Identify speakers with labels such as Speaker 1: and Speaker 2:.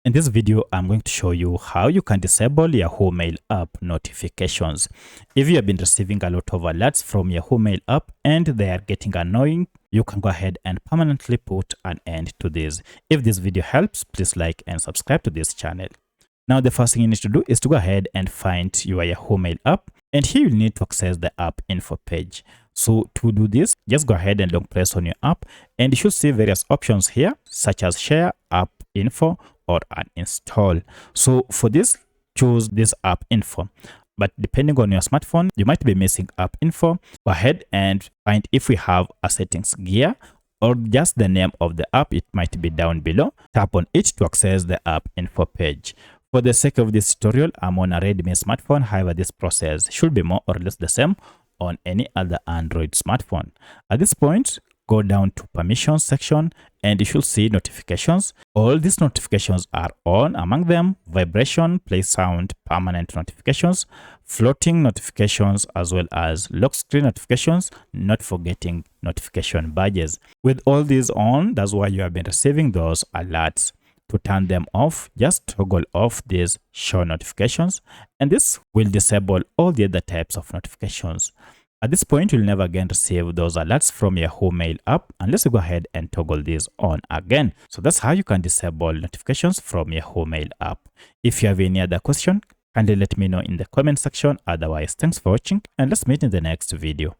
Speaker 1: In this video, I'm going to show you how you can disable Yahoo Mail app notifications. If you have been receiving a lot of alerts from Yahoo Mail app and they are getting annoying, you can go ahead and permanently put an end to this. If this video helps, please like and subscribe to this channel. Now, the first thing you need to do is to go ahead and find your Yahoo Mail app, and here you'll need to access the app info page. So to do this, just go ahead and long press on your app, and you should see various options here, such as share, app info, or uninstall. So for this, choose this app info. But depending on your smartphone, you might be missing app info. Go ahead and find if we have a settings gear or just the name of the app. It might be down below. Tap on it to access the app info page. For the sake of this tutorial, I'm on a Redmi smartphone. However, this process should be more or less the same on any other Android smartphone. At this point, go down to permissions section and you should see notifications. All these notifications are on, among them vibration, play sound, permanent notifications, floating notifications, as well as lock screen notifications, not forgetting notification badges. With all these on, that's why you have been receiving those alerts. To turn them off, just toggle off these show notifications, and this will disable all the other types of notifications. At this point, you'll never again receive those alerts from your Yahoo Mail app unless you go ahead and toggle these on again. So that's how you can disable notifications from your Yahoo Mail app. If you have any other question, kindly let me know in the comment section. Otherwise, thanks for watching and let's meet in the next video.